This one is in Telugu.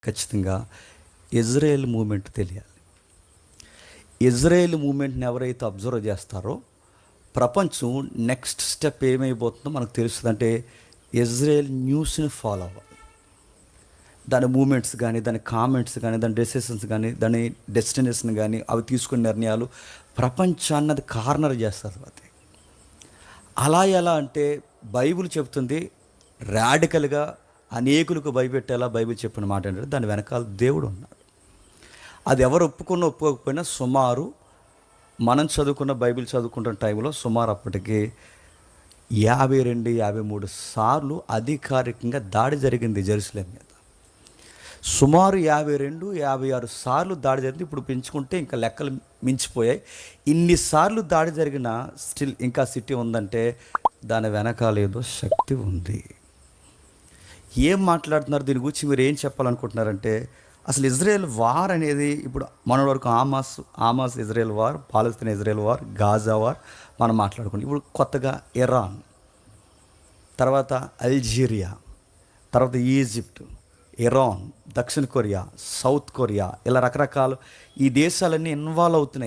ఖచ్చితంగా ఇజ్రాయేల్ మూమెంట్ తెలియాలి. ఇజ్రాయేల్ మూమెంట్ని ఎవరైతే అబ్జర్వ్ చేస్తారో ప్రపంచం నెక్స్ట్ స్టెప్ ఏమైపోతుందో మనకు తెలుస్తుంది. అంటే ఇజ్రాయేల్ న్యూస్ని ఫాలో అవ్వాలి. దాని మూమెంట్స్ కానీ, దాని కామెంట్స్ కానీ, దాని డెసిషన్స్ కానీ, దాని డెస్టినేషన్ కానీ, అవి తీసుకునే నిర్ణయాలు ప్రపంచాన్ని అది కార్నర్ చేస్తారు. అది అలా ఎలా అంటే బైబిల్ చెప్తుంది రాడికల్గా అనేకులకు భయపెట్టేలా బైబిల్ చెప్పిన మాట ఏంటంటే దాని వెనకాల దేవుడు ఉన్నాడు. అది ఎవరు ఒప్పుకున్నా ఒప్పుకోకపోయినా సుమారు మనం చదువుకున్న బైబిల్ చదువుకుంటున్న టైంలో సుమారు అప్పటికి 52-53 సార్లు అధికారికంగా దాడి జరిగింది జెరూసలేం మీద. సుమారు 52-56 సార్లు దాడి జరిగింది. ఇప్పుడు పెంచుకుంటే ఇంకా లెక్కలు మించిపోయాయి. ఇన్నిసార్లు దాడి జరిగిన స్టిల్ ఇంకా సిటీ ఉందంటే దాని వెనకాల ఏదో శక్తి ఉంది. ఏం మాట్లాడుతున్నారు దీని గురించి, మీరు ఏం చెప్పాలనుకుంటున్నారంటే అసలు ఇజ్రాయెల్ వార్ అనేది ఇప్పుడు మన వరకు Hamas Israel war, Palestine Israel war, Gaza war మనం మాట్లాడుకుంటాం. ఇప్పుడు కొత్తగా ఇరాన్, తర్వాత అల్జీరియా, తర్వాత ఈజిప్ట్, ఇరాన్, దక్షిణ కొరియా, సౌత్ కొరియా, ఇలా రకరకాల ఈ దేశాలన్నీ ఇన్వాల్వ్ అవుతున్నాయి.